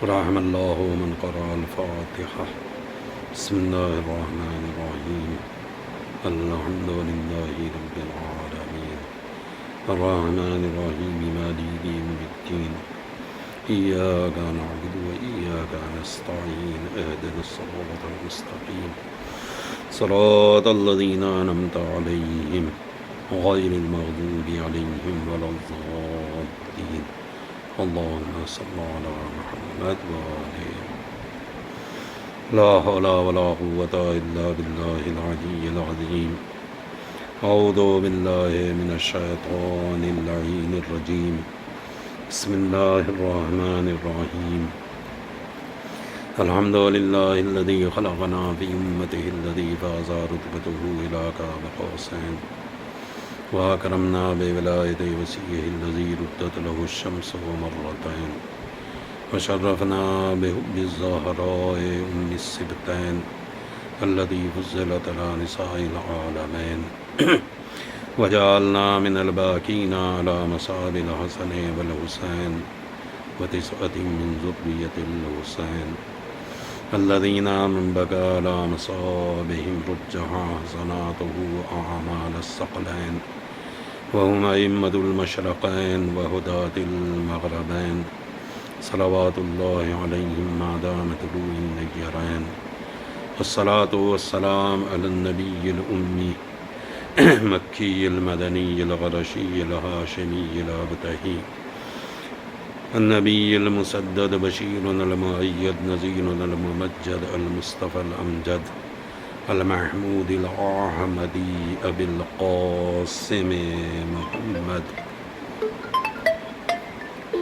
رحم الله من قرأ الفاتحة. بسم الله الرحمن الرحيم. الحمد لله رب العالمين الرحمن الرحيم مالك يوم الدين إياك نعبد وإياك نستعين اهدنا الصراط المستقيم صراط الذين أنعمت عليهم غير المغضوب عليهم ولا الضالين. اللهم صل على محمد وآله. لا حول ولا قوة إلا بالله العلي العظيم. أعوذ بالله من الشيطان اللعين الرجيم. بسم الله الرحمن الرحيم. الحمد لله الذي خلقنا في أمته الذي فاز رتبته إلى كعب قوسين وأكرمنا بولاية وسيعه الذي ردت له الشمس ومرتين وشرفنا بحب الزهراء أم السبتين التي فضلت على نساء العالمين وجعلنا من الباكين على مصاب الحسن والحسين وتسعة من ذرية الحسين الذين من بكى على مصابهم رجح حسناته أعمال الثقلين وهم أئمة المشرقين وهداة المغربين صلوات الله عليهم ما دام طلوع النجرين. والصلاة والسلام على النبي الأمي مكي المدني الغرشي الهاشمي الأبتهي النبي المسدد بشير المؤيد نذير الممجد المصطفى الأمجد المحمود الأحمدي أبي القاسم محمد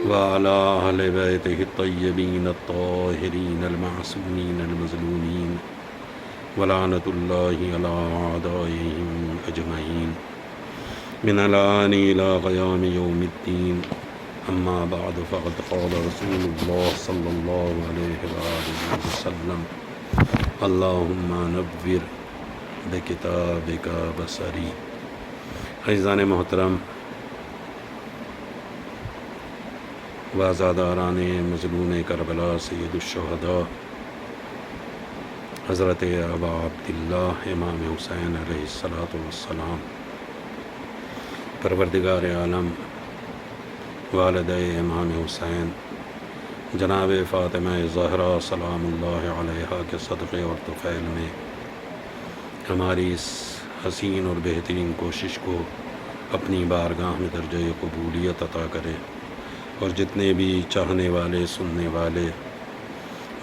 وعلى أهل بيته الطيبين الطاهرين المعصومين المظلومين ولعنة الله على أعدائهم أجمعين من الآن إلى قيام يوم الدين. أما بعد فقد قال رسول الله صلى الله عليه وآله وسلم اللهم نور بکتابک بصری. عزیزان محترم و عزاداران مظلوم کربلا سید الشہداء حضرت ابا عبداللہ امام حسین علیہ السلام، پروردگار عالم والد امام حسین جناب فاطمہ زہرا سلام اللہ علیہا کے صدقے اور طفیل میں ہماری اس حسین اور بہترین کوشش کو اپنی بارگاہ میں درجہ قبولیت عطا کرے، اور جتنے بھی چاہنے والے سننے والے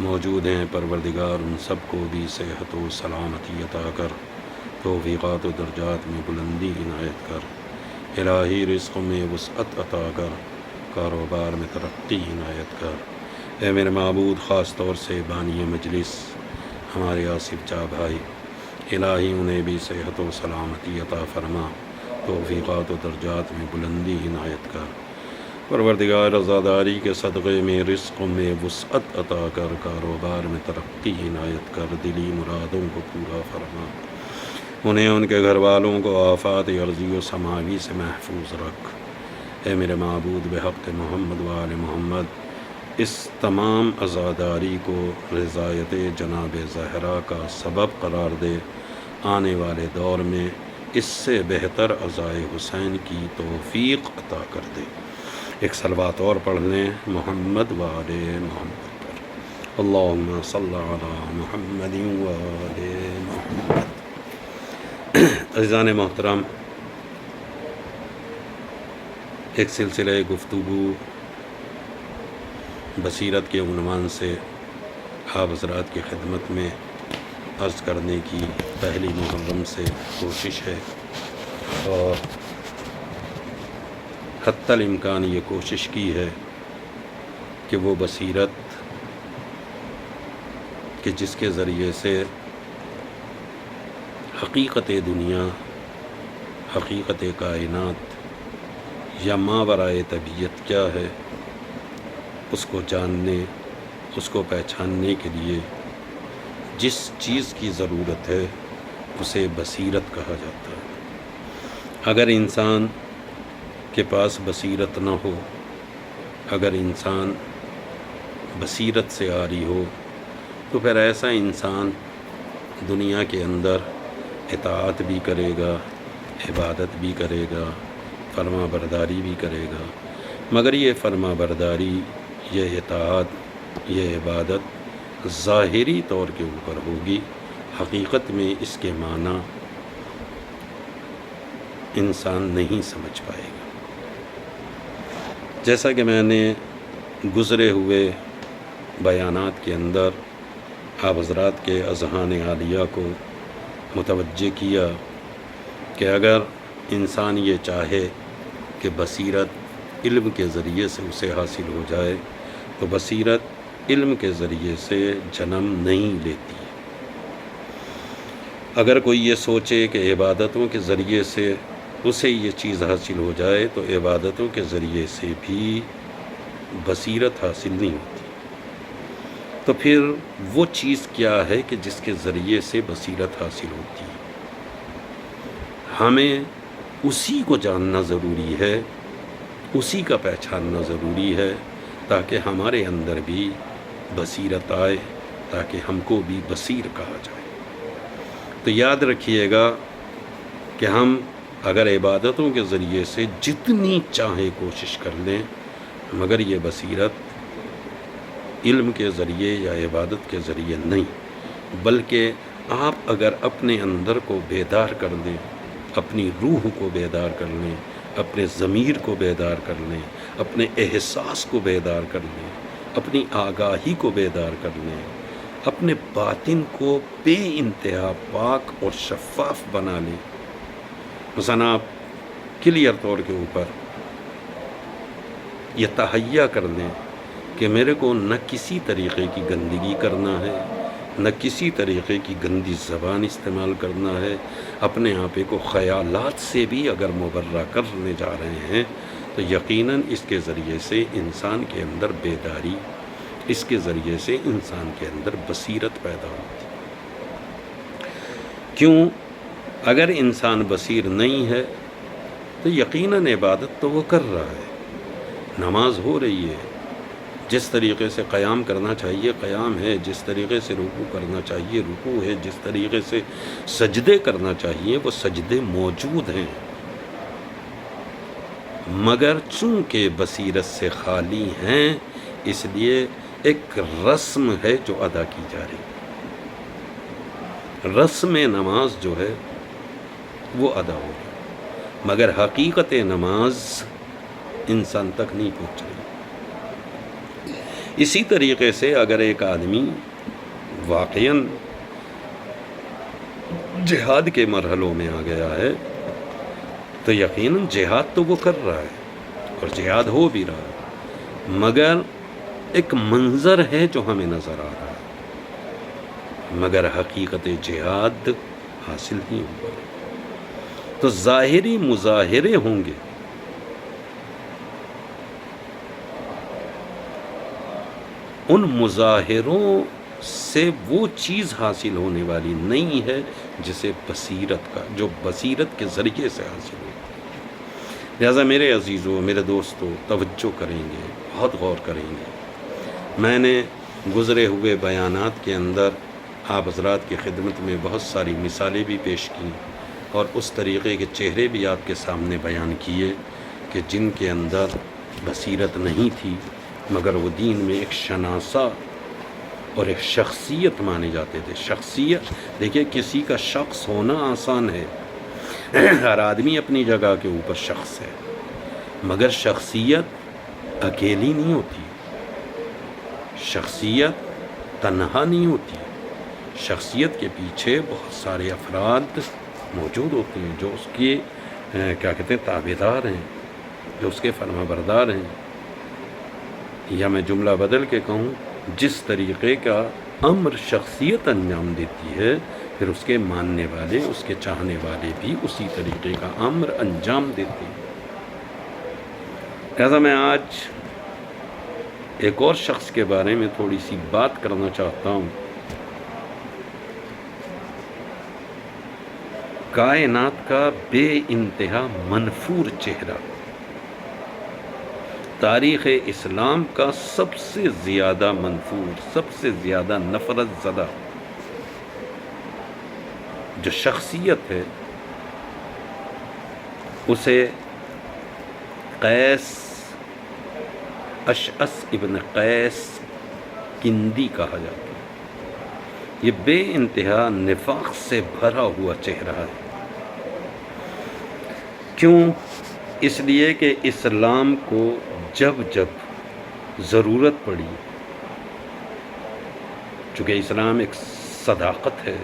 موجود ہیں پروردگار ان سب کو بھی صحت و سلامتی عطا کر، توفیقات و درجات میں بلندی عنایت کر، الہی رزق میں وسعت عطا کر، کاروبار میں ترقی عنایت کر۔ اے میرے معبود، خاص طور سے بانی مجلس ہمارے آصف جاں بھائی، الہی انہیں بھی صحت و سلامتی عطا فرما، توفیقات و درجات میں بلندی عنایت کر۔ پروردگار رضاداری کے صدقے میں رزق میں وسعت عطا کر، کاروبار میں ترقی عنایت کر، دلی مرادوں کو پورا فرما، انہیں ان کے گھر والوں کو آفات عرضی و سماوی سے محفوظ رکھ۔ اے میرے معبود، بحق محمد و آل محمد اس تمام عزاداری کو رضایت جناب زہرا کا سبب قرار دے، آنے والے دور میں اس سے بہتر عزائے حسین کی توفیق عطا کر دے۔ ایک صلوات اور پڑھ لیں محمد و آل محمد پر۔ اللہم صلی علی محمد و آل محمد۔ عزیزان محترم، ایک سلسلہ گفتگو بصیرت کے عنوان سے آپ حضرات کی خدمت میں عرض کرنے کی پہلی محرم سے کوشش ہے، اور حتی الامکان یہ کوشش کی ہے کہ وہ بصیرت کہ جس کے ذریعے سے حقیقت دنیا، حقیقت کائنات یا ماورائے طبیعت کیا ہے، اس کو جاننے، اس کو پہچاننے کے لیے جس چیز کی ضرورت ہے اسے بصیرت کہا جاتا ہے۔ اگر انسان کے پاس بصیرت نہ ہو، اگر انسان بصیرت سے آ رہی ہو، تو پھر ایسا انسان دنیا کے اندر اطاعت بھی کرے گا، عبادت بھی کرے گا، فرما برداری بھی کرے گا، مگر یہ فرما برداری، یہ اطاعت، یہ عبادت ظاہری طور کے اوپر ہوگی، حقیقت میں اس کے معنی انسان نہیں سمجھ پائے گا۔ جیسا کہ میں نے گزرے ہوئے بیانات کے اندر آپ حضرات کے اذہان عالیہ کو متوجہ کیا کہ اگر انسان یہ چاہے کہ بصیرت علم کے ذریعے سے اسے حاصل ہو جائے، تو بصیرت علم کے ذریعے سے جنم نہیں لیتی۔ اگر کوئی یہ سوچے کہ عبادتوں کے ذریعے سے اسے یہ چیز حاصل ہو جائے، تو عبادتوں کے ذریعے سے بھی بصیرت حاصل نہیں ہوتی۔ تو پھر وہ چیز کیا ہے کہ جس کے ذریعے سے بصیرت حاصل ہوتی ہے؟ ہمیں اسی کو جاننا ضروری ہے، اسی کا پہچاننا ضروری ہے، تاکہ ہمارے اندر بھی بصیرت آئے، تاکہ ہم کو بھی بصیر کہا جائے۔ تو یاد رکھیے گا کہ ہم اگر عبادتوں کے ذریعے سے جتنی چاہے کوشش کر لیں، مگر یہ بصیرت علم کے ذریعے یا عبادت کے ذریعے نہیں، بلکہ آپ اگر اپنے اندر کو بیدار کر دیں، اپنی روح کو بیدار کر لیں، اپنے ضمیر کو بیدار کر لیں، اپنے احساس کو بیدار کر لیں، اپنی آگاہی کو بیدار کر لیں، اپنے باطن کو بے انتہا پاک اور شفاف بنا لیں۔ مثلا آپ کلیئر طور کے اوپر یہ تہیہ کر لیں کہ میرے کو نہ کسی طریقے کی گندگی کرنا ہے، نہ کسی طریقے کی گندی زبان استعمال کرنا ہے، اپنے آپ کو خیالات سے بھی اگر مبرہ کرنے جا رہے ہیں، تو یقیناً اس کے ذریعے سے انسان کے اندر بیداری، اس کے ذریعے سے انسان کے اندر بصیرت پیدا ہوتی۔ کیوں؟ اگر انسان بصیر نہیں ہے تو یقیناً عبادت تو وہ کر رہا ہے، نماز ہو رہی ہے، جس طریقے سے قیام کرنا چاہیے قیام ہے، جس طریقے سے رکوع کرنا چاہیے رکوع ہے، جس طریقے سے سجدے کرنا چاہیے وہ سجدے موجود ہیں، مگر چونکہ بصیرت سے خالی ہیں، اس لیے ایک رسم ہے جو ادا کی جا رہی ہے۔ رسم نماز جو ہے وہ ادا ہو رہی، مگر حقیقت نماز انسان تک نہیں پہنچ رہی۔ اسی طریقے سے اگر ایک آدمی واقعاً جہاد کے مرحلوں میں آ گیا ہے، تو یقیناً جہاد تو وہ کر رہا ہے اور جہاد ہو بھی رہا ہے، مگر ایک منظر ہے جو ہمیں نظر آ رہا ہے، مگر حقیقت جہاد حاصل نہیں ہوا۔ تو ظاہری مظاہرے ہوں گے، ان مظاہروں سے وہ چیز حاصل ہونے والی نہیں ہے جسے بصیرت کا، جو بصیرت کے ذریعے سے حاصل ہوتی ہے۔ لہٰذا میرے عزیزوں، میرے دوستوں، توجہ کریں گے، بہت غور کریں گے۔ میں نے گزرے ہوئے بیانات کے اندر آپ حضرات کی خدمت میں بہت ساری مثالیں بھی پیش کیں، اور اس طریقے کے چہرے بھی آپ کے سامنے بیان کیے کہ جن کے اندر بصیرت نہیں تھی، مگر وہ دین میں ایک شناسہ اور ایک شخصیت مانے جاتے تھے۔ شخصیت، دیکھیے کسی کا شخص ہونا آسان ہے، ہر آدمی اپنی جگہ کے اوپر شخص ہے، مگر شخصیت اکیلی نہیں ہوتی، شخصیت تنہا نہیں ہوتی، شخصیت کے پیچھے بہت سارے افراد موجود ہوتے ہیں جو اس کے کیا کہتے ہیں تابعدار ہیں، جو اس کے فرما بردار ہیں، یا میں جملہ بدل کے کہوں، جس طریقے کا امر شخصیت انجام دیتی ہے، پھر اس کے ماننے والے، اس کے چاہنے والے بھی اسی طریقے کا امر انجام دیتے ہیں۔ لہذا میں آج ایک اور شخص کے بارے میں تھوڑی سی بات کرنا چاہتا ہوں۔ کائنات کا بے انتہا منفور چہرہ، تاریخ اسلام کا سب سے زیادہ منفور، سب سے زیادہ نفرت زدہ جو شخصیت ہے اسے قیس، اشعث ابن قیس کندی کہا جاتا ہے۔ یہ بے انتہا نفاق سے بھرا ہوا چہرہ ہے۔ کیوں؟ اس لیے کہ اسلام کو جب جب ضرورت پڑی، چونکہ اسلام ایک صداقت ہے،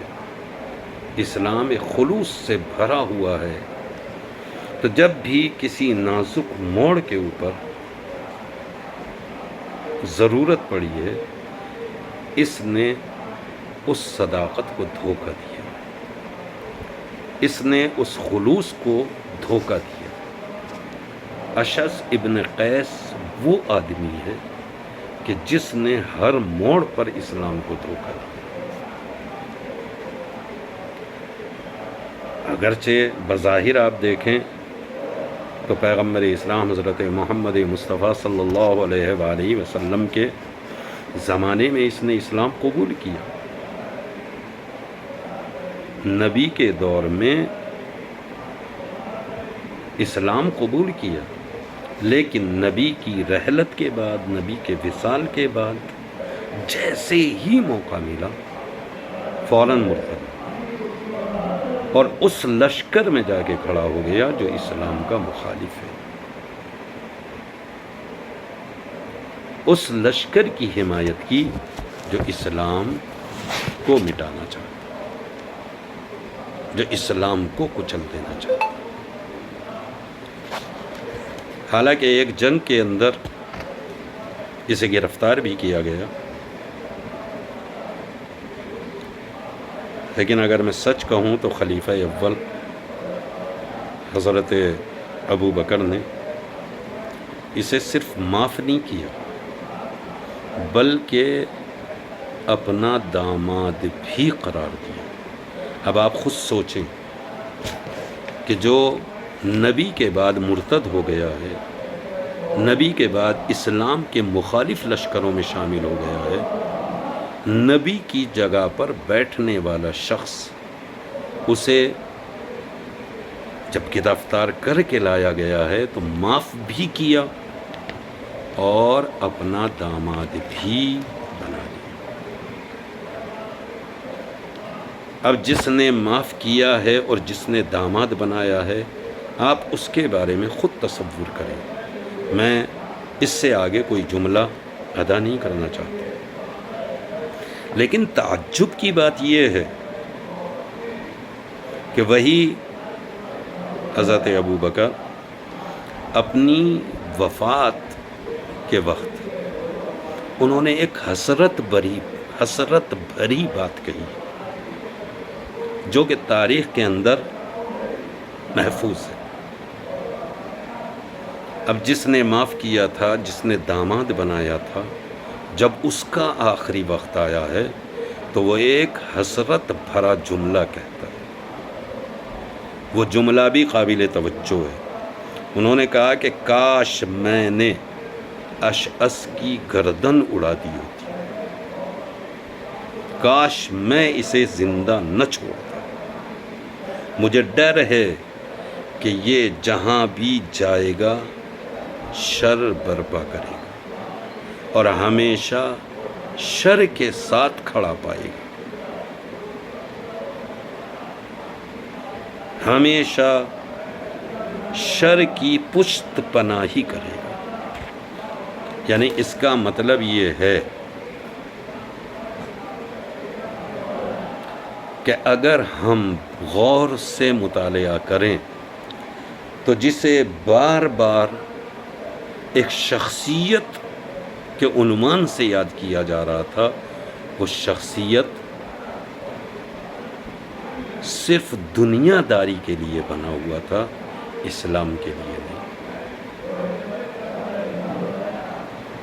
اسلام ایک خلوص سے بھرا ہوا ہے، تو جب بھی کسی نازک موڑ کے اوپر ضرورت پڑی ہے، اس نے اس صداقت کو دھوکہ دیا، اس نے اس خلوص کو دھوکہ دیا۔ اشعث ابن قیس وہ آدمی ہے کہ جس نے ہر موڑ پر اسلام کو دھوکہ دیا۔ اگرچہ بظاہر آپ دیکھیں تو پیغمبر اسلام حضرت محمد مصطفیٰ صلی اللہ علیہ وآلہ وسلم کے زمانے میں اس نے اسلام قبول کیا، نبی کے دور میں اسلام قبول کیا، لیکن نبی کی رحلت کے بعد، نبی کے وصال کے بعد جیسے ہی موقع ملا فوراً مرتد، اور اس لشکر میں جا کے کھڑا ہو گیا جو اسلام کا مخالف ہے، اس لشکر کی حمایت کی جو اسلام کو مٹانا چاہتا، جو اسلام کو کچل دینا چاہتا۔ حالانکہ ایک جنگ کے اندر اسے گرفتار بھی کیا گیا، لیکن اگر میں سچ کہوں تو خلیفہ اول حضرت ابو بکر نے اسے صرف معاف نہیں کیا، بلکہ اپنا داماد بھی قرار دیا۔ اب آپ خود سوچیں کہ جو نبی کے بعد مرتد ہو گیا ہے، نبی کے بعد اسلام کے مخالف لشکروں میں شامل ہو گیا ہے، نبی کی جگہ پر بیٹھنے والا شخص اسے جب گرفتار کر کے لایا گیا ہے تو معاف بھی کیا اور اپنا داماد بھی بنا لیا۔ اب جس نے معاف کیا ہے اور جس نے داماد بنایا ہے، آپ اس کے بارے میں خود تصور کریں۔ میں اس سے آگے کوئی جملہ ادا نہیں کرنا چاہتا، لیکن تعجب کی بات یہ ہے کہ وہی حضرت ابو بکر اپنی وفات کے وقت انہوں نے ایک حسرت بھری بات کہی جو کہ تاریخ کے اندر محفوظ ہے۔ اب جس نے معاف کیا تھا، جس نے داماد بنایا تھا، جب اس کا آخری وقت آیا ہے تو وہ ایک حسرت بھرا جملہ کہتا ہے۔ وہ جملہ بھی قابل توجہ ہے۔ انہوں نے کہا کہ کاش میں نے اشعث کی گردن اڑا دی ہوتی، کاش میں اسے زندہ نہ چھوڑتا، مجھے ڈر ہے کہ یہ جہاں بھی جائے گا شر برپا کرے گا اور ہمیشہ شر کے ساتھ کھڑا پائے گا، ہمیشہ شر کی پشت پناہی کرے گا۔ یعنی اس کا مطلب یہ ہے کہ اگر ہم غور سے مطالعہ کریں تو جسے بار بار ایک شخصیت کے عنوان سے یاد کیا جا رہا تھا، وہ شخصیت صرف دنیا داری کے لیے بنا ہوا تھا، اسلام کے لیے نہیں۔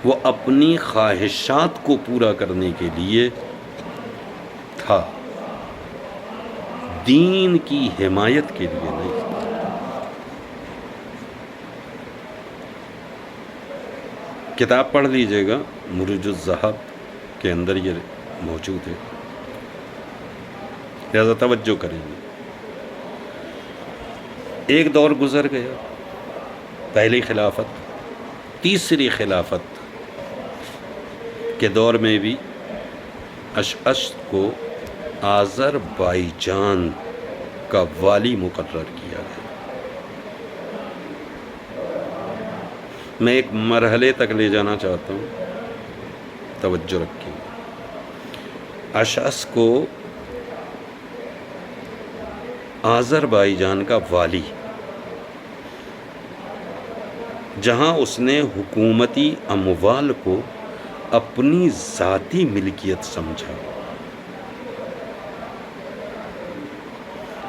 وہ اپنی خواہشات کو پورا کرنے کے لیے تھا، دین کی حمایت کے لیے نہیں۔ کتاب پڑھ لیجئے گا، مروج الذہب کے اندر یہ موجود ہے، لہذا توجہ کریں گے۔ ایک دور گزر گیا، پہلی خلافت، تیسری خلافت کے دور میں بھی اشعث کو آذربائیجان کا والی مقرر کیا گیا۔ میں ایک مرحلے تک لے جانا چاہتا ہوں، توجہ رکھیں۔ اشعث کو آذربائیجان کا والی، جہاں اس نے حکومتی اموال کو اپنی ذاتی ملکیت سمجھا،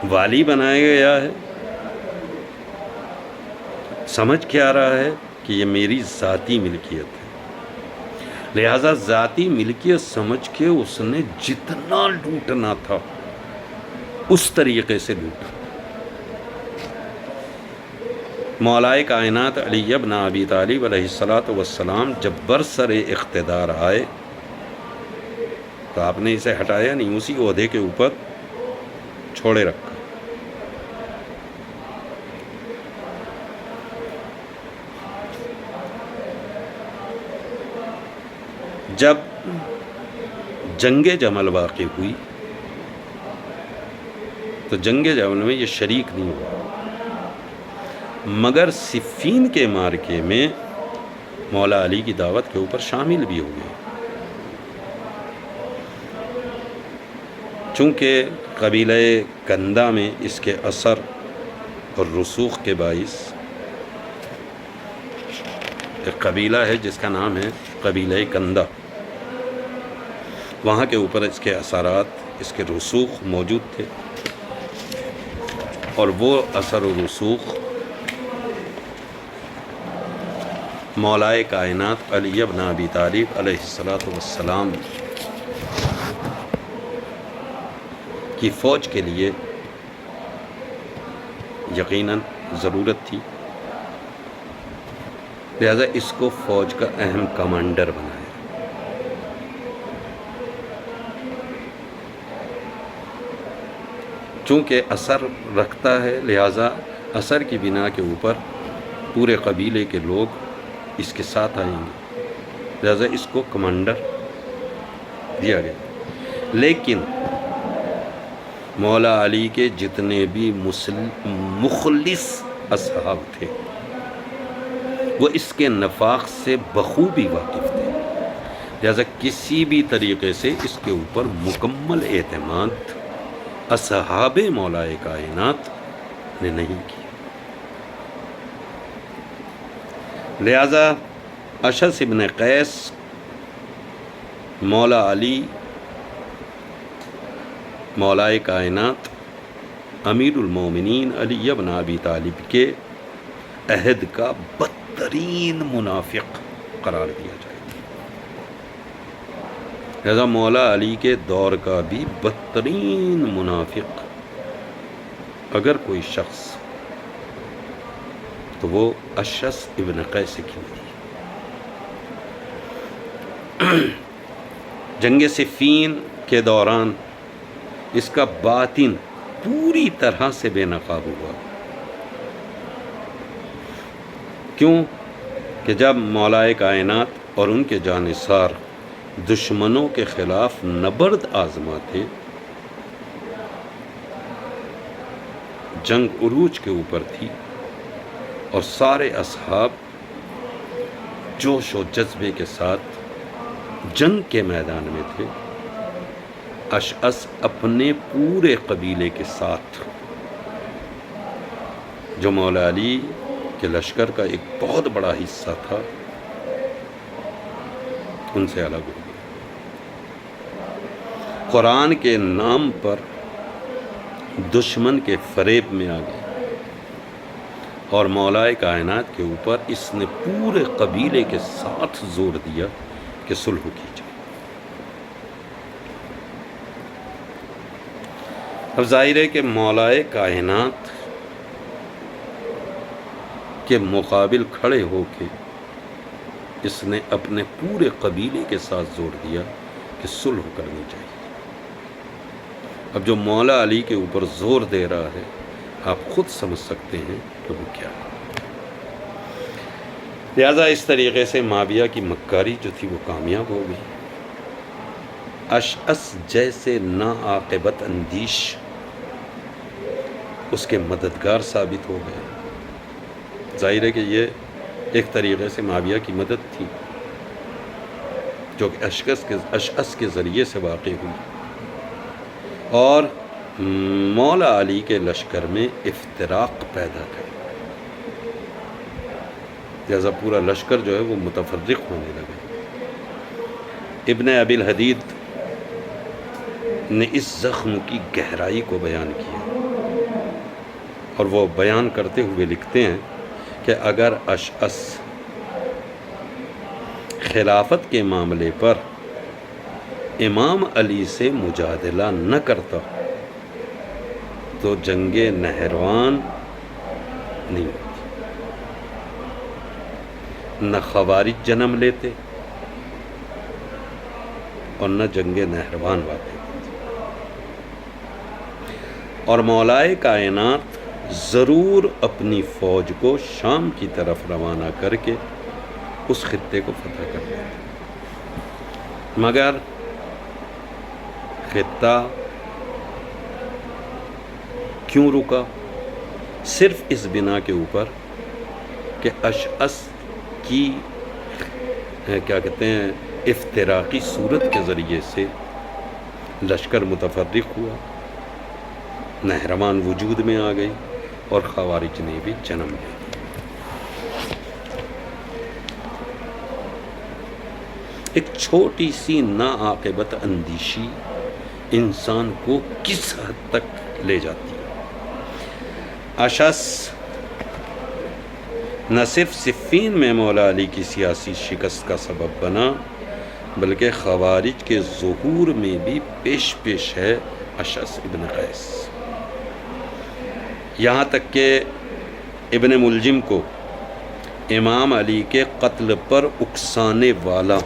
والی بنایا گیا ہے، سمجھ کے آ رہا ہے کہ یہ میری ذاتی ملکیت ہے، لہذا ذاتی ملکیت سمجھ کے اس نے جتنا لوٹنا تھا اس طریقے سے لوٹا۔ مولائے کائنات علی ابن ابی طالب علیہ السلام جب برسر اقتدار آئے تو آپ نے اسے ہٹایا نہیں، اسی عہدے کے اوپر چھوڑے رکھا۔ جب جنگ جمل واقع ہوئی تو جنگ جمل میں یہ شریک نہیں ہوا، مگر صفین کے معرکے میں مولا علی کی دعوت کے اوپر شامل بھی ہو گئے، چونکہ قبیلہ کندہ میں اس کے اثر اور رسوخ کے باعث، ایک قبیلہ ہے جس کا نام ہے قبیلہ کندہ، وہاں کے اوپر اس کے اثرات، اس کے رسوخ موجود تھے، اور وہ اثر و رسوخ مولائے کائنات علی ابن ابی طالب علیہ السلام کی فوج کے لیے یقیناً ضرورت تھی، لہذا اس کو فوج کا اہم کمانڈر بنایا۔ چونکہ اثر رکھتا ہے، لہذا اثر کی بنا کے اوپر پورے قبیلے کے لوگ اس کے ساتھ آئیں گے، لہذا اس کو کمانڈر دیا گیا۔ لیکن مولا علی کے جتنے بھی مخلص اصحاب تھے وہ اس کے نفاق سے بخوبی واقف تھے، لہذا کسی بھی طریقے سے اس کے اوپر مکمل اعتماد اصحاب مولائے کائنات نے نہیں کیا۔ لہذا اشعث ابن قیس مولا علی مولائے کائنات امیر المومنین علی ابن ابی طالب کے عہد کا بدترین منافق قرار دیا جائے، لہذا مولا علی کے دور کا بھی بدترین منافق اگر کوئی شخص تو وہ اشعث ابن قیس کندی۔ جنگ صفین کے دوران اس کا باطن پوری طرح سے بے نقاب ہوا، کیوں کہ جب مولائے کائنات اور ان کے جانثار دشمنوں کے خلاف نبرد آزما تھے، جنگ عروج کے اوپر تھی اور سارے اصحاب جوش و جذبے کے ساتھ جنگ کے میدان میں تھے، اشعث اپنے پورے قبیلے کے ساتھ، جو مولا علی کے لشکر کا ایک بہت بڑا حصہ تھا، ان سے الگ ہو گیا۔ قرآن کے نام پر دشمن کے فریب میں آ گئے اور مولائے کائنات کے اوپر اس نے پورے قبیلے کے ساتھ زور دیا کہ صلح کی جائے۔ اب ظاہر ہے کہ مولائے کائنات کے مقابل کھڑے ہو کے اس نے اپنے پورے قبیلے کے ساتھ زور دیا کہ صلح کرنی چاہیے۔ اب جو مولا علی کے اوپر زور دے رہا ہے، آپ خود سمجھ سکتے ہیں کہ وہ کیا ہے۔ لہٰذا اس طریقے سے معاویہ کی مکاری جو تھی وہ کامیاب ہو گئی۔ اشعث جیسے ناعاقبت اندیش اس کے مددگار ثابت ہو گئے۔ ظاہر ہے کہ یہ ایک طریقے سے معاویہ کی مدد تھی جو کہ اشعث کے ذریعے سے واقع ہوئی، اور مولا علی کے لشکر میں افتراق پیدا کر، لہذا پورا لشکر جو ہے وہ متفرق ہونے لگے۔ ابن ابی الحدید نے اس زخم کی گہرائی کو بیان کیا، اور وہ بیان کرتے ہوئے لکھتے ہیں کہ اگر اشعث خلافت کے معاملے پر امام علی سے مجادلہ نہ کرتا تو جنگ نہروان نہیں ہوتی، نہ خوارج جنم لیتے اور نہ جنگ نہروان واقع ہوتی، اور مولائے کائنات ضرور اپنی فوج کو شام کی طرف روانہ کر کے اس خطے کو فتح کر دیتے، مگر خطہ کیوں رکا؟ صرف اس بنا کے اوپر کہ اشعث کی کیا کہتے ہیں افتراقی صورت کے ذریعے سے لشکر متفرق ہوا، نہروان وجود میں آ گئی، اور خوارج نے بھی جنم لیا۔ ایک چھوٹی سی ناعاقبت اندیشی انسان کو کس حد تک لے جاتی ہے۔ اشعث نہ صرف صفین میں مولا علی کی سیاسی شکست کا سبب بنا، بلکہ خوارج کے ظہور میں بھی پیش ہے اشعث ابن قیس، یہاں تک کہ ابن ملجم کو امام علی کے قتل پر اکسانے والا،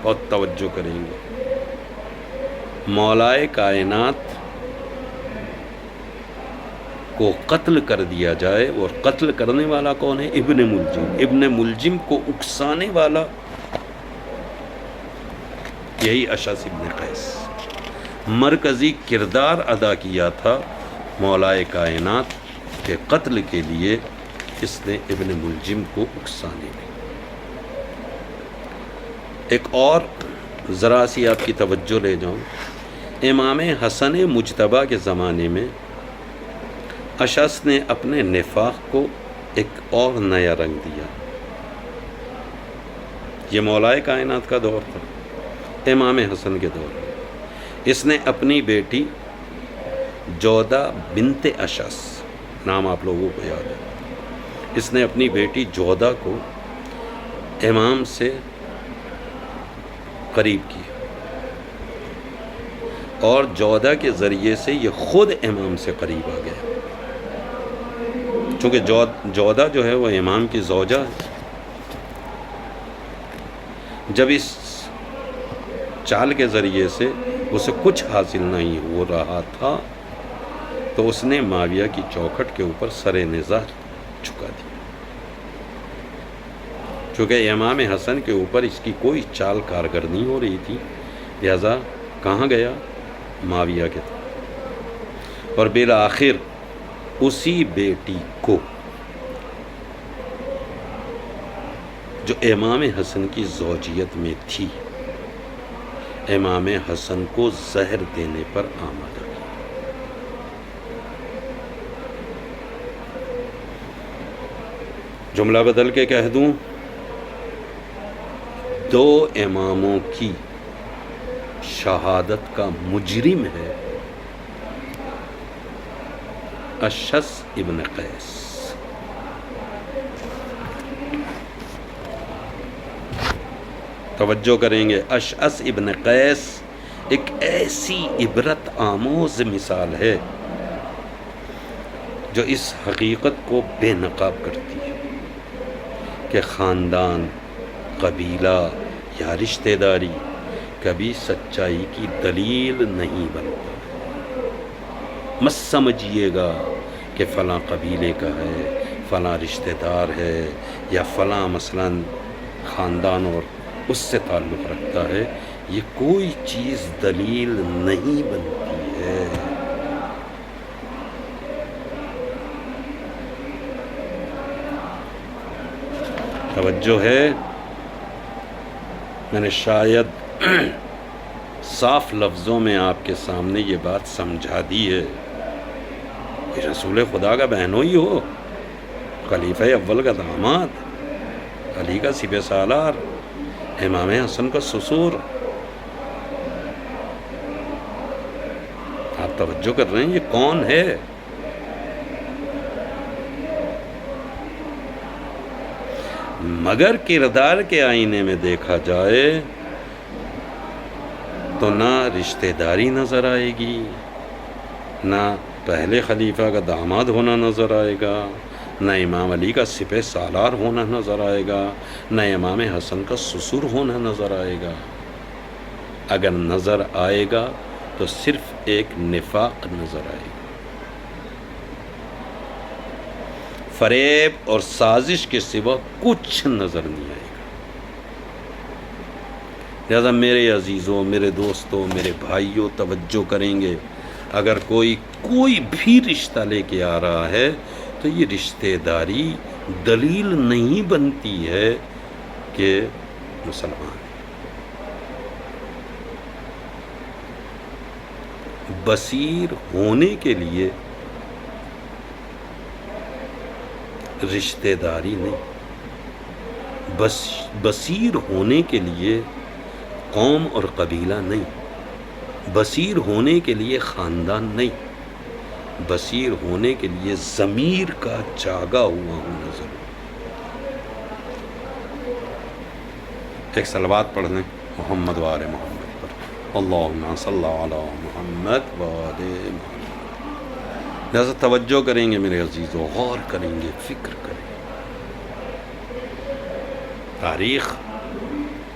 بہت توجہ کریں گے، مولائے کائنات کو قتل کر دیا جائے، اور قتل کرنے والا کون ہے؟ ابن ملجم۔ ابن ملجم کو اکسانے والا یہی اشعث ابن قیس، مرکزی کردار ادا کیا تھا مولائے کائنات کے قتل کے لیے، اس نے ابن ملجم کو اکسانے میں۔ ایک اور ذرا سی آپ کی توجہ لے جاؤں، امام حسن مجتبیٰ کے زمانے میں اشعث نے اپنے نفاق کو ایک اور نیا رنگ دیا۔ یہ مولائے کائنات کا دور تھا، امام حسن کے دور میں اس نے اپنی بیٹی جودہ بنت اشعث، نام آپ لوگوں کو یاد ہے، اس نے اپنی بیٹی جودہ کو امام سے قریب کیا، اور جودہ کے ذریعے سے یہ خود امام سے قریب آ گیا، چونکہ جودہ جو ہے وہ امام کی زوجہ ہے۔ جب اس چال کے ذریعے سے اسے کچھ حاصل نہیں ہو رہا تھا تو اس نے معاویہ کی چوکھٹ کے اوپر سر نزاع جھکا دیا، چونکہ امام حسن کے اوپر اس کی کوئی چال کارگر نہیں ہو رہی تھی، لہذا کہاں گیا؟ معاویہ کے طرف، اور بالآخر اسی بیٹی کو جو امام حسن کی زوجیت میں تھی، امام حسن کو زہر دینے پر آمادہ کیا۔ جملہ بدل کے کہہ دوں، دو اماموں کی شہادت کا مجرم ہے اشعث ابن قیس۔ توجہ کریں گے، اشعث ابن قیس ایک ایسی عبرت آموز مثال ہے جو اس حقیقت کو بے نقاب کرتی ہے کہ خاندان، قبیلہ یا رشتہ داری کبھی سچائی کی دلیل نہیں بنتا۔ مت سمجھیے گا کہ فلاں قبیلے کا ہے، فلاں رشتہ دار ہے، یا فلاں مثلاً خاندان اور اس سے تعلق رکھتا ہے، یہ کوئی چیز دلیل نہیں بنتی ہے۔ توجہ ہے، میں نے شاید صاف لفظوں میں آپ کے سامنے یہ بات سمجھا دی ہے کہ رسول خدا کا بہنوئی ہو، خلیفہ اول کا داماد، علی کا سپہ سالار، امام حسن کا سسر۔ آپ توجہ کر رہے ہیں یہ کون ہے؟ مگر کردار کے آئینے میں دیکھا جائے تو نہ رشتہ داری نظر آئے گی، نہ پہلے خلیفہ کا داماد ہونا نظر آئے گا، نہ امام علی کا سپہ سالار ہونا نظر آئے گا، نہ امام حسن کا سسر ہونا نظر آئے گا۔ اگر نظر آئے گا تو صرف ایک نفاق نظر آئے گا، فریب اور سازش کے سوا کچھ نظر نہیں آئے گا۔ لہذا میرے عزیزوں، میرے دوستوں، میرے بھائیوں، توجہ کریں گے، اگر کوئی بھی رشتہ لے کے آ رہا ہے تو یہ رشتہ داری دلیل نہیں بنتی ہے کہ مسلمان ہے۔ بصیر ہونے کے لیے رشتہ داری نہیں، بصیر ہونے کے لیے قوم اور قبیلہ نہیں، بصیر ہونے کے لیے خاندان نہیں، بصیر ہونے کے لیے ضمیر کا جاگا ہوا ہونا ضروری۔ ایک صلوات پڑھ لیں محمد وآل محمد پر، اللہم صلی علی محمد وآل محمد۔ لہذا توجہ کریں گے میرے عزیزوں، غور کریں گے، فکر کریں گے۔ تاریخ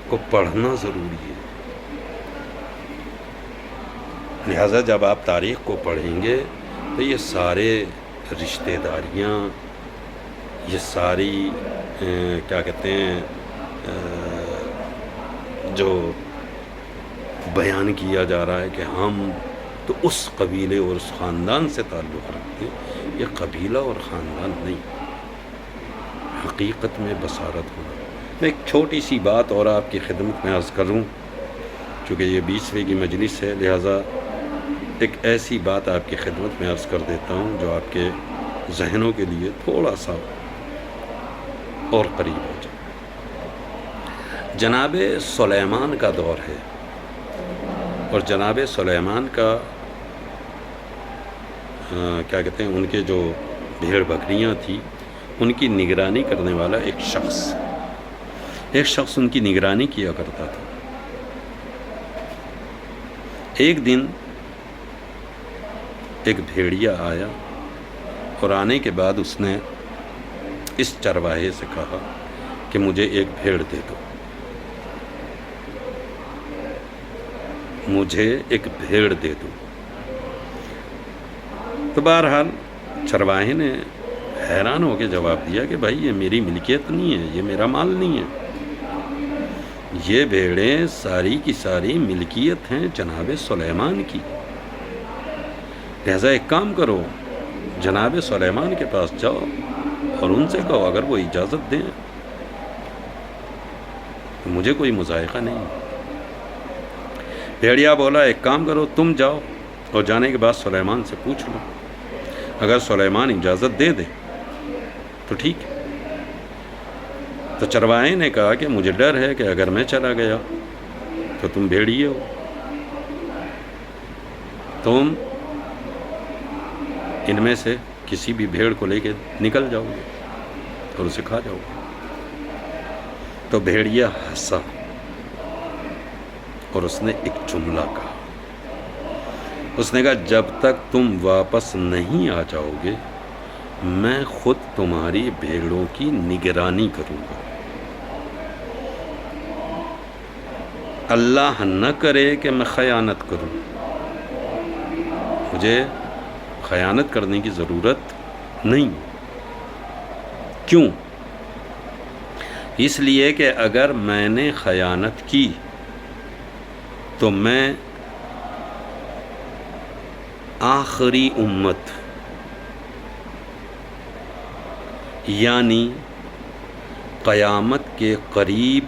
کو پڑھنا ضروری ہے۔ لہذا جب آپ تاریخ کو پڑھیں گے تو یہ سارے رشتہ داریاں، یہ ساری کیا کہتے ہیں جو بیان کیا جا رہا ہے کہ ہم تو اس قبیلے اور اس خاندان سے تعلق رکھتے ہیں، یہ قبیلہ اور خاندان نہیں، حقیقت میں بصارت ہونا۔ میں ایک چھوٹی سی بات اور آپ کی خدمت میں عرض کروں، چونکہ یہ 20ویں کی مجلس ہے، لہٰذا ایک ایسی بات آپ کی خدمت میں عرض کر دیتا ہوں جو آپ کے ذہنوں کے لیے تھوڑا سا اور قریب ہو جائے۔ جناب سلیمان کا دور ہے، اور جناب سلیمان کا کیا کہتے ہیں، ان کے جو بھیڑ بکریاں تھیں ان کی نگرانی کرنے والا ایک شخص ان کی نگرانی کیا کرتا تھا۔ ایک دن ایک بھیڑیا آیا، اور آنے کے بعد اس نے اس چرواہے سے کہا کہ مجھے ایک بھیڑ دے دو، مجھے ایک بھیڑ دے دو۔ تو بہرحال چرواہے نے حیران ہو کے جواب دیا کہ بھائی یہ میری ملکیت نہیں ہے، یہ میرا مال نہیں ہے، یہ بھیڑیں ساری کی ساری ملکیت ہیں جناب سلیمان کی۔ لہذا ایک کام کرو، جناب سلیمان کے پاس جاؤ اور ان سے کہو اگر وہ اجازت دیں تو مجھے کوئی مضائقہ نہیں۔ بھیڑیا بولا ایک کام کرو، تم جاؤ اور جانے کے بعد سلیمان سے پوچھ لو، اگر سلیمان اجازت دے دے تو ٹھیک ہے۔ تو چرواہے نے کہا کہ مجھے ڈر ہے کہ اگر میں چلا گیا تو تم بھیڑیے ہو، تم ان میں سے کسی بھی بھیڑ کو لے کے نکل جاؤ گے اور اسے کھا جاؤ گے۔ تو بھیڑیا ہنسا اور اس نے ایک جملہ کہا، اس نے کہا جب تک تم واپس نہیں آ جاؤ گے میں خود تمہاری بھیڑوں کی نگرانی کروں گا۔ اللہ نہ کرے کہ میں خیانت کروں، مجھے خیانت کرنے کی ضرورت نہیں۔ کیوں؟ اس لیے کہ اگر میں نے خیانت کی تو میں آخری امت یعنی قیامت کے قریب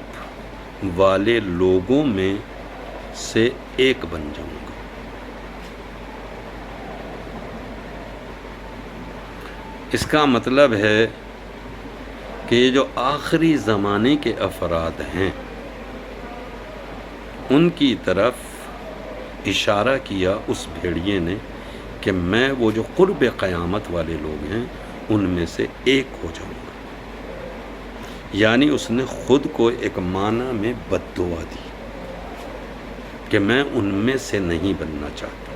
والے لوگوں میں سے ایک بن جاؤں گا۔ اس کا مطلب ہے کہ یہ جو آخری زمانے کے افراد ہیں ان کی طرف اشارہ کیا اس بھیڑیے نے کہ میں وہ جو قرب قیامت والے لوگ ہیں ان میں سے ایک ہو جاؤں گا۔ یعنی اس نے خود کو ایک معنی میں بد دعا دی کہ میں ان میں سے نہیں بننا چاہتا۔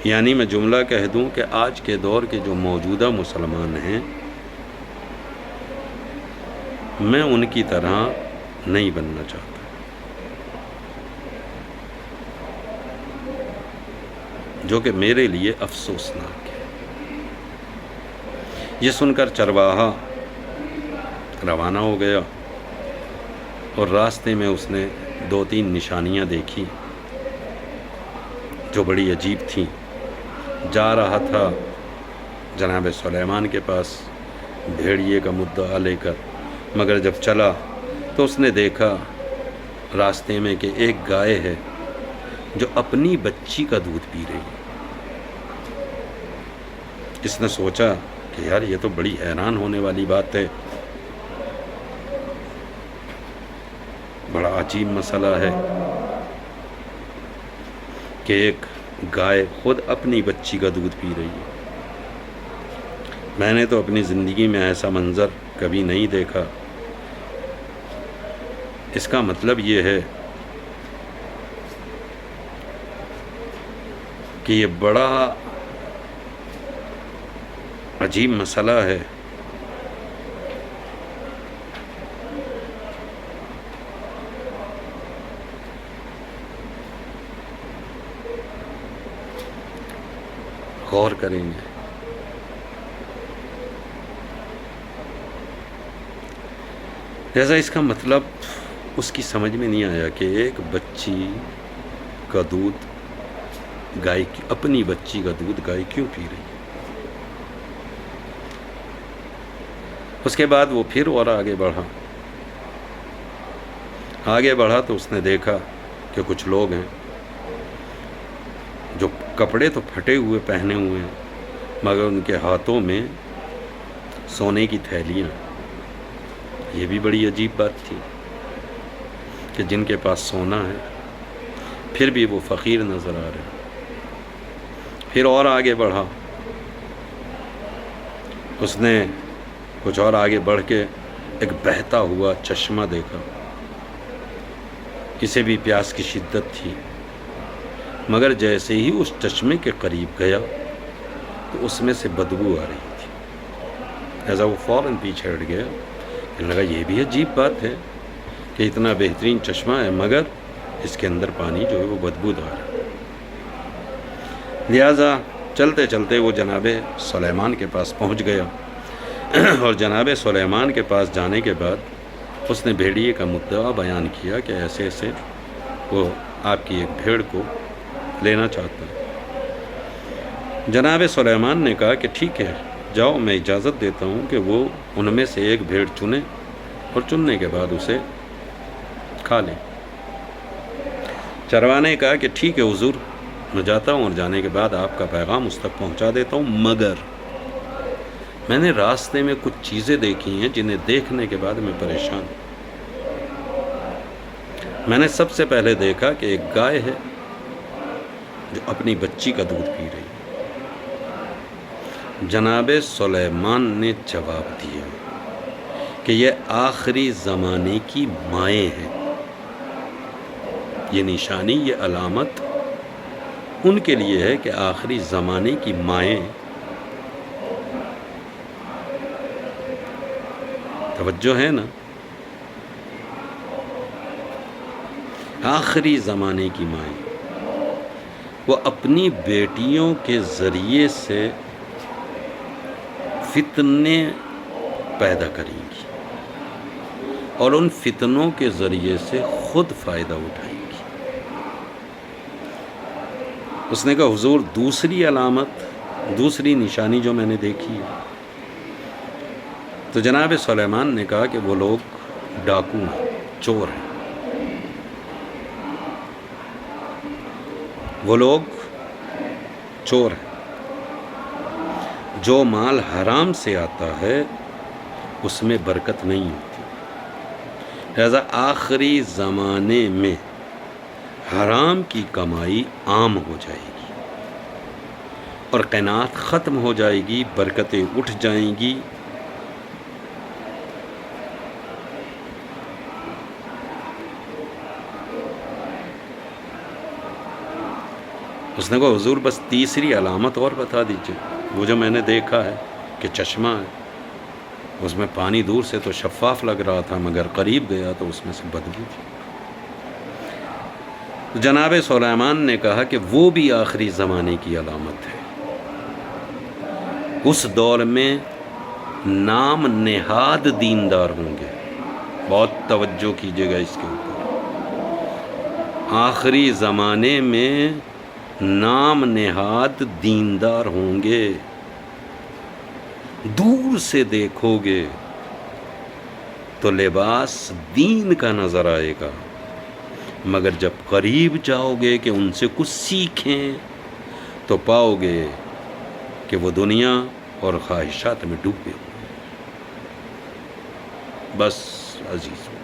یعنی میں جملہ کہہ دوں کہ آج کے دور کے جو موجودہ مسلمان ہیں میں ان کی طرح نہیں بننا چاہتا۔ جو کہ میرے لیے افسوسناک ہے۔ یہ سن کر چرواہا روانہ ہو گیا اور راستے میں اس نے 2-3 نشانیاں دیکھی جو بڑی عجیب تھیں۔ جا رہا تھا جناب سلیمان کے پاس بھیڑیے کا مدعا لے کر، مگر جب چلا تو اس نے دیکھا راستے میں کہ ایک گائے ہے جو اپنی بچی کا دودھ پی رہی ہے۔ اس نے سوچا کہ یار یہ تو بڑی حیران ہونے والی بات ہے، بڑا عجیب مسئلہ ہے کہ ایک گائے خود اپنی بچی کا دودھ پی رہی ہے۔ میں نے تو اپنی زندگی میں ایسا منظر کبھی نہیں دیکھا۔ اس کا مطلب یہ ہے کہ یہ بڑا عجیب مسئلہ ہے۔ غور کریں گے۔ لہذا اس کا مطلب اس کی سمجھ میں نہیں آیا کہ ایک بچی کا دودھ گائے اپنی بچی کا دودھ گائے کیوں پی رہی ہے۔ اس کے بعد وہ پھر اور آگے بڑھا تو اس نے دیکھا کہ کچھ لوگ ہیں جو کپڑے تو پھٹے ہوئے پہنے ہوئے ہیں مگر ان کے ہاتھوں میں سونے کی تھیلیاں۔ یہ بھی بڑی عجیب بات تھی کہ جن کے پاس سونا ہے پھر بھی وہ فقیر نظر آ رہے۔ پھر اور آگے بڑھا، اس نے کچھ اور آگے بڑھ کے ایک بہتا ہوا چشمہ دیکھا۔ اسے بھی پیاس کی شدت تھی، مگر جیسے ہی اس چشمے کے قریب گیا تو اس میں سے بدبو آ رہی تھی۔ لہذا وہ فوراً پیچھے ہٹ گیا۔ کہنے لگا یہ بھی عجیب بات ہے کہ اتنا بہترین چشمہ ہے مگر اس کے اندر پانی جو ہے وہ بدبودار ہے۔ لہذا چلتے چلتے وہ جناب سلیمان کے پاس پہنچ گیا اور جناب سلیمان کے پاس جانے کے بعد اس نے بھیڑیے کا مدعا بیان کیا کہ ایسے ایسے وہ آپ کی ایک بھیڑ کو لینا چاہتا ہے۔ جناب سلیمان نے کہا کہ ٹھیک ہے جاؤ، میں اجازت دیتا ہوں کہ وہ ان میں سے ایک بھیڑ چنے اور چننے کے بعد اسے کھا لیں۔ چرواہے نے کہا کہ ٹھیک ہے حضور، میں جاتا ہوں اور جانے کے بعد آپ کا پیغام اس تک پہنچا دیتا ہوں، مگر میں نے راستے میں کچھ چیزیں دیکھی ہیں جنہیں دیکھنے کے بعد میں پریشان ہوں۔ میں نے سب سے پہلے دیکھا کہ ایک گائے ہے جو اپنی بچی کا دودھ پی رہی ہے۔ جناب سلیمان نے جواب دیا کہ یہ آخری زمانے کی مائیں ہیں، یہ نشانی، یہ علامت ان کے لیے ہے کہ آخری زمانے کی مائیں، توجہ ہے نا، آخری زمانے کی مائیں وہ اپنی بیٹیوں کے ذریعے سے فتنے پیدا کریں گی اور ان فتنوں کے ذریعے سے خود فائدہ اٹھائیں گی۔ اس نے کہا حضور دوسری علامت، دوسری نشانی جو میں نے دیکھی ہے، تو جناب سلیمان نے کہا کہ وہ لوگ ڈاکو ہیں، چور ہیں، وہ لوگ چور ہیں، جو مال حرام سے آتا ہے اس میں برکت نہیں ہوتی، لہذا آخری زمانے میں حرام کی کمائی عام ہو جائے گی اور قناعت ختم ہو جائے گی، برکتیں اٹھ جائیں گی۔ اس نے کہا حضور بس تیسری علامت اور بتا دیجئے۔ وہ جو میں نے دیکھا ہے کہ چشمہ ہے، اس میں پانی دور سے تو شفاف لگ رہا تھا، مگر قریب گیا تو اس میں سے بدبو تھی۔ جناب سلیمان نے کہا کہ وہ بھی آخری زمانے کی علامت ہے۔ اس دور میں نام نہاد دیندار ہوں گے، بہت توجہ کیجئے گا اس کے اوپر، آخری زمانے میں نام نہاد دیندار ہوں گے، دور سے دیکھو گے تو لباس دین کا نظر آئے گا، مگر جب قریب جاؤ گے کہ ان سے کچھ سیکھیں تو پاؤ گے کہ وہ دنیا اور خواہشات میں ڈوبے ہوئے۔ بس عزیزو،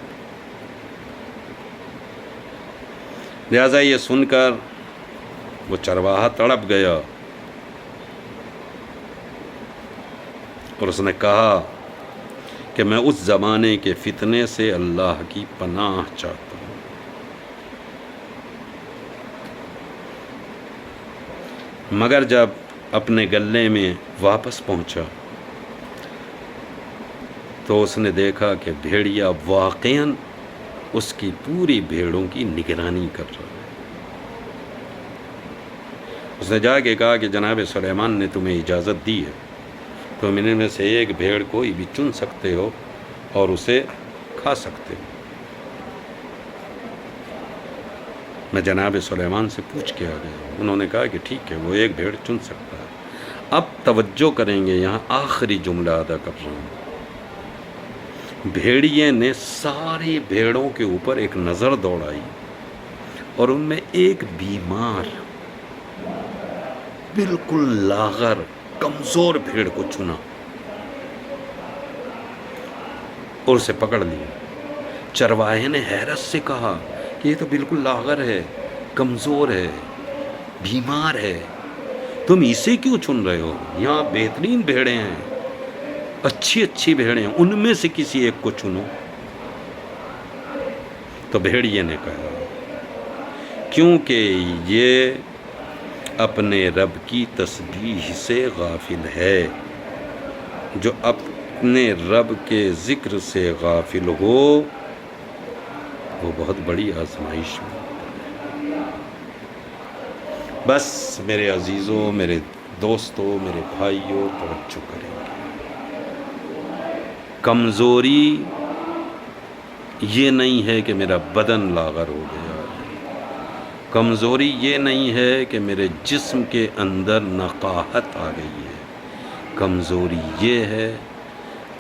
لہذا یہ سن کر وہ چرواہا تڑپ گیا اور اس نے کہا کہ میں اس زمانے کے فتنے سے اللہ کی پناہ چاہتا ہوں۔ مگر جب اپنے گلے میں واپس پہنچا تو اس نے دیکھا کہ بھیڑیا واقعاً اس کی پوری بھیڑوں کی نگرانی کر رہا ہے۔ اس نے جا کے کہا کہ جناب سلیمان نے تمہیں اجازت دی ہے، تم ان میں سے ایک بھیڑ کوئی بھی چن سکتے ہو اور اسے کھا سکتے ہو۔ میں جناب سلیمان سے پوچھ کے آ گیا، انہوں نے کہا کہ ٹھیک ہے، وہ ایک بھیڑ چن سکتا ہے۔ اب توجہ کریں گے، یہاں آخری جملہ ادا کر رہا ہوں۔ بھیڑیے نے ساری بھیڑوں کے اوپر ایک نظر دوڑائی اور ان میں ایک بیمار، بالکل لاغر، کمزور بھیڑ کو چنا اور اسے پکڑ لیا۔ چرواہے نے حیرت سے کہا کہ یہ تو بالکل لاغر ہے، کمزور ہے، بیمار ہے، تم اسے کیوں چن رہے ہو؟ یہاں بہترین بھیڑیں ہیں، اچھی اچھی بھیڑیں ہیں، ان میں سے کسی ایک کو چنو۔ تو بھیڑیے نے کہا کیونکہ یہ اپنے رب کی تسبیح سے غافل ہے، جو اپنے رب کے ذکر سے غافل ہو وہ بہت بڑی آزمائش میں ہوتا ہے۔ بس میرے عزیزوں، میرے دوستوں، میرے بھائیوں، توجہ کریں گے۔ کمزوری یہ نہیں ہے کہ میرا بدن لاغر ہو گیا، کمزوری یہ نہیں ہے کہ میرے جسم کے اندر نقاہت آ گئی ہے، کمزوری یہ ہے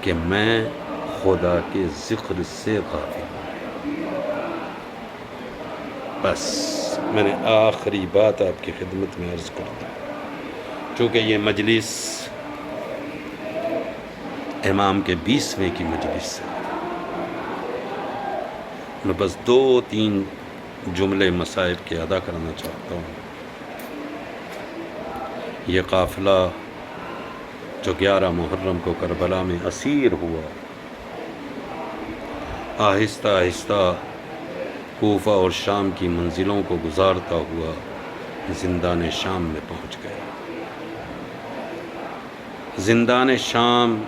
کہ میں خدا کے ذکر سے غافل ہوں۔ بس میں نے آخری بات آپ کی خدمت میں عرض کرتا ہوں، چونکہ یہ مجلس امام کے 20ویں کی مجلس ہے، میں بس 2-3 جملے مسائل کے ادا کرنا چاہتا ہوں۔ یہ قافلہ جو 11 محرم کو کربلا میں اسیر ہوا، آہستہ آہستہ کوفہ اور شام کی منزلوں کو گزارتا ہوا زندان شام میں پہنچ گئے۔ زندان شام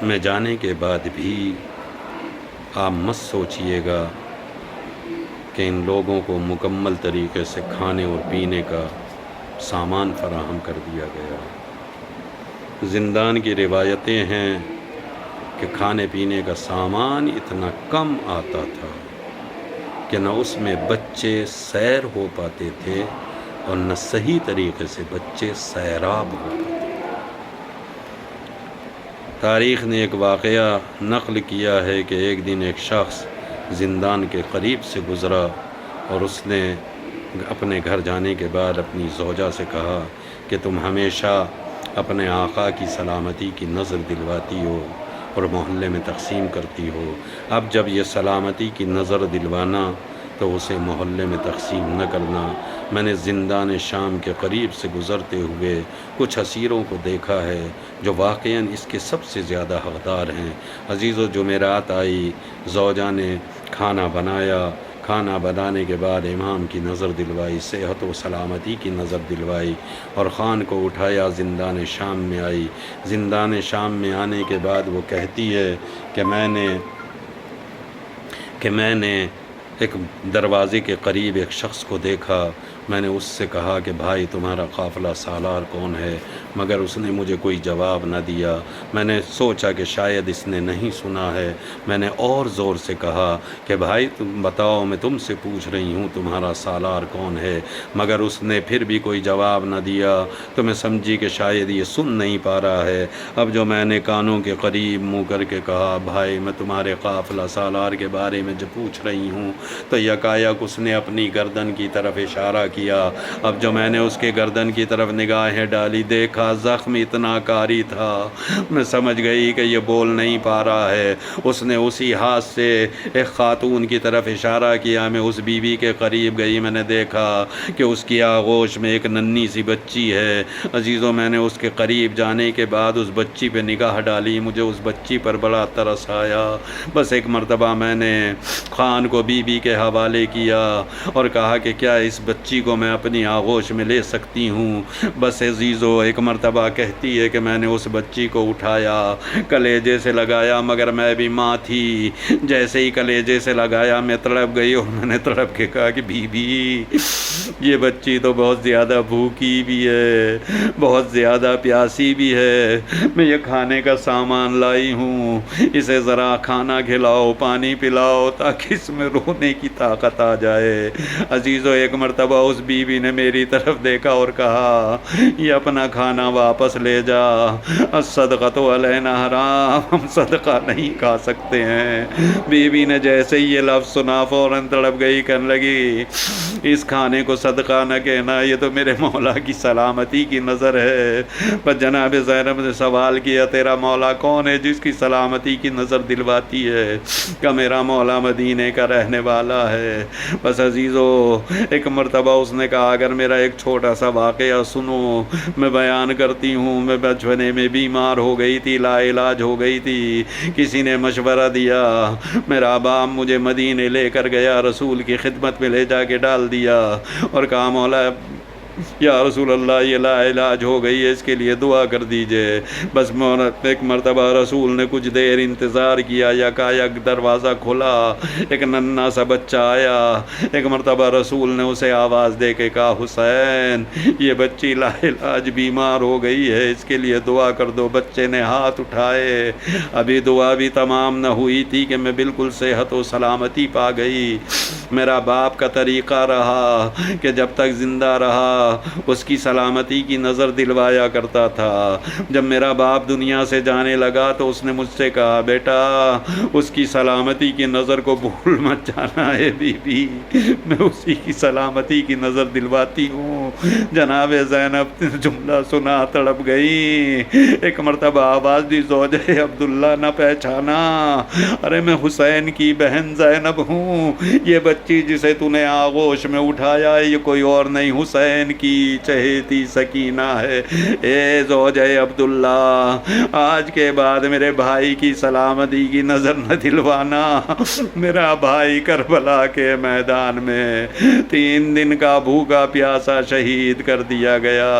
میں جانے کے بعد بھی آپ مت سوچئے گا کہ ان لوگوں کو مکمل طریقے سے کھانے اور پینے کا سامان فراہم کر دیا گیا۔ زندان کی روایتیں ہیں کہ کھانے پینے کا سامان اتنا کم آتا تھا کہ نہ اس میں بچے سیر ہو پاتے تھے اور نہ صحیح طریقے سے بچے سیراب ہو پاتے تھے۔ تاریخ نے ایک واقعہ نقل کیا ہے کہ ایک دن ایک شخص زندان کے قریب سے گزرا اور اس نے اپنے گھر جانے کے بعد اپنی زوجہ سے کہا کہ تم ہمیشہ اپنے آقا کی سلامتی کی نظر دلواتی ہو اور محلے میں تقسیم کرتی ہو، اب جب یہ سلامتی کی نظر دلوانا تو اسے محلے میں تقسیم نہ کرنا۔ میں نے زندان شام کے قریب سے گزرتے ہوئے کچھ اسیروں کو دیکھا ہے جو واقعاً اس کے سب سے زیادہ حقدار ہیں۔ عزیزو، جمعرات آئی، زوجہ نے کھانا بنایا، کھانا بنانے کے بعد امام کی نظر دلوائی، صحت و سلامتی کی نظر دلوائی اور خان کو اٹھایا، زندان شام میں آئی۔ زندان شام میں آنے کے بعد وہ کہتی ہے کہ میں نے ایک دروازے کے قریب ایک شخص کو دیکھا۔ میں نے اس سے کہا کہ بھائی تمہارا قافلہ سالار کون ہے، مگر اس نے مجھے کوئی جواب نہ دیا۔ میں نے سوچا کہ شاید اس نے نہیں سنا ہے۔ میں نے اور زور سے کہا کہ بھائی تم بتاؤ، میں تم سے پوچھ رہی ہوں تمہارا سالار کون ہے، مگر اس نے پھر بھی کوئی جواب نہ دیا۔ تو میں سمجھی کہ شاید یہ سن نہیں پا رہا ہے۔ اب جو میں نے کانوں کے قریب منہ کر کے کہا بھائی میں تمہارے قافلہ سالار کے بارے میں جو پوچھ رہی ہوں، تو یکایک اس نے اپنی گردن کی طرف اشارہ کیا۔ اب جو میں نے اس کے گردن کی طرف نگاہیں ڈالی، دیکھا زخم اتنا کاری تھا، میں سمجھ گئی کہ یہ بول نہیں پا رہا ہے۔ اس نے اسی ہاتھ سے ایک خاتون کی طرف اشارہ کیا۔ میں اس بیوی کے قریب گئی، میں نے دیکھا کہ اس کی آغوش میں ایک ننھی سی بچی ہے۔ عزیزوں، میں نے اس کے قریب جانے کے بعد اس بچی پہ نگاہ ڈالی، مجھے اس بچی پر بڑا ترس آیا۔ بس ایک مرتبہ میں نے خان کو بیوی کے حوالے کیا اور کہا کہ کیا اس بچی کو میں اپنی آغوش میں لے سکتی ہوں؟ بس عزیزو، ایک مرتبہ کہتی ہے کہ میں نے اس بچی کو اٹھایا، کلیجے سے لگایا، مگر میں بھی ماں تھی، جیسے ہی کلیجے سے لگایا میں تڑپ گئی اور میں نے تڑپ کے کہا کہ بی بی یہ بچی تو بہت زیادہ بھوکی بھی ہے، بہت زیادہ پیاسی بھی ہے، میں یہ کھانے کا سامان لائی ہوں، اسے ذرا کھانا کھلاؤ، پانی پلاؤ تاکہ اس میں رونے کی طاقت آ جائے۔ عزیزو، ایک مرتبہ اس بیوی نے میری طرف دیکھا اور کہا یہ اپنا کھانا واپس لے جا، الصدقۃ علینا حرام، ہم صدقہ نہیں کھا سکتے ہیں۔ بیوی نے جیسے ہی یہ لفظ سنا فوراً تڑپ گئی، کہنے لگی اس کھانے کو صدقہ نہ کہنا، یہ تو میرے مولا کی سلامتی کی نظر ہے۔ پر جناب زینب نے سوال کیا تیرا مولا کون ہے جس کی سلامتی کی نظر دلواتی ہے؟ کہ میرا مولا مدینے کا رہنے والا ہے۔ بس عزیزو، ایک مرتبہ اس نے کہا اگر میرا ایک چھوٹا سا واقعہ سنو، میں بیان کرتی ہوں، میں بچپنے میں بیمار ہو گئی تھی، لا علاج ہو گئی تھی، کسی نے مشورہ دیا، میرا باپ مجھے مدینے لے کر گیا، رسول کی خدمت میں لے جا کے ڈال دیا اور کہا مولا یا رسول اللہ یہ لا علاج ہو گئی ہے، اس کے لیے دعا کر دیجئے۔ بس ایک مرتبہ رسول نے کچھ دیر انتظار کیا، یکایک دروازہ کھلا، ایک ننھا سا بچہ آیا۔ ایک مرتبہ رسول نے اسے آواز دے کے کہا حسین یہ بچی لا علاج بیمار ہو گئی ہے، اس کے لیے دعا کر دو۔ بچے نے ہاتھ اٹھائے، ابھی دعا بھی تمام نہ ہوئی تھی کہ میں بالکل صحت و سلامتی پا گئی۔ میرا باپ کا طریقہ رہا کہ جب تک زندہ رہا اس کی سلامتی کی نظر دلوایا کرتا تھا۔ جب میرا باپ دنیا سے جانے لگا تو اس نے مجھ سے کہا بیٹا اس کی سلامتی کی نظر کو بھول مت جانا ہے بی بی، میں اسی کی سلامتی کی نظر دلواتی ہوں۔ جناب زینب جملہ سنا تڑپ گئی۔ ایک مرتبہ آواز دی زوجہ عبداللہ نہ پہچانا، ارے میں حسین کی بہن زینب ہوں، یہ بچی جسے تو نے آغوش میں اٹھایا ہے یہ کوئی اور نہیں حسین کی چہیتی سکینہ ہے، اے زوجہ عبداللہ آج کے بعد میرے بھائی کی سلامتی کی نظر نہ دلوانا۔ میرا بھائی کربلا کے میدان میں 3 دن کا بھوکا پیاسا شہید کر دیا گیا،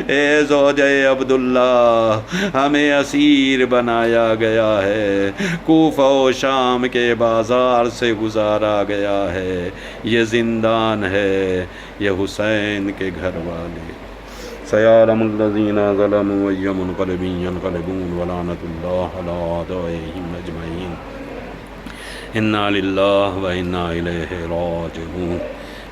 اے زوجہ عبداللہ ہمیں اسیر بنایا گیا ہے، کوفہ و شام کے بازار سے گزارا گیا ہے، یہ زندان ہے، یہ حسین کے گھر والے۔ سیعلم الذین ظلموا ای منقلب ینقلبون ولعنۃ اللہ علی اعدائہم اجمعین۔ انا للہ و انا الیہ راجعون۔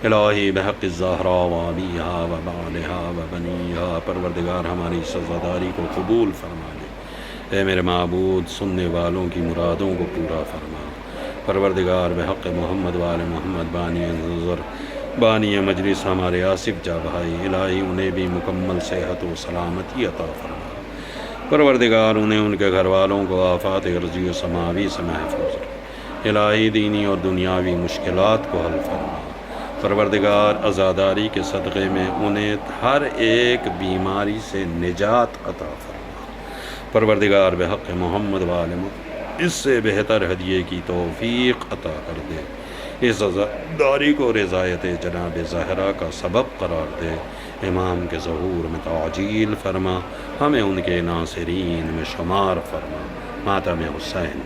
الہی بحق الزہراء و ابیہا و بعلہا و بنیہا، پروردگار ہماری سزاداری کو قبول فرما لے۔ اے میرے معبود سننے والوں کی مرادوں کو پورا فرما۔ پروردگار بحق محمد وآل محمد بانی نظر بانی مجلس ہمارے آصف جاں بھائی، الہی انہیں بھی مکمل صحت و سلامتی عطا فرما۔ پروردگار انہیں ان کے گھر والوں کو آفات ارضی و سماوی سے محفوظ رکھ۔ الہی دینی اور دنیاوی مشکلات کو حل فرما۔ پروردگار عزاداری کے صدقے میں انہیں ہر ایک بیماری سے نجات عطا فرما۔ پروردگار بحق محمد وآل محمد اس سے بہتر ہدیے کی توفیق عطا کر دے، اس عزاداری کو رضایت جناب زہرا کا سبب قرار دے، امام کے ظہور میں تعجیل فرما، ہمیں ان کے ناصرین میں شمار فرما۔ ماتم حسین۔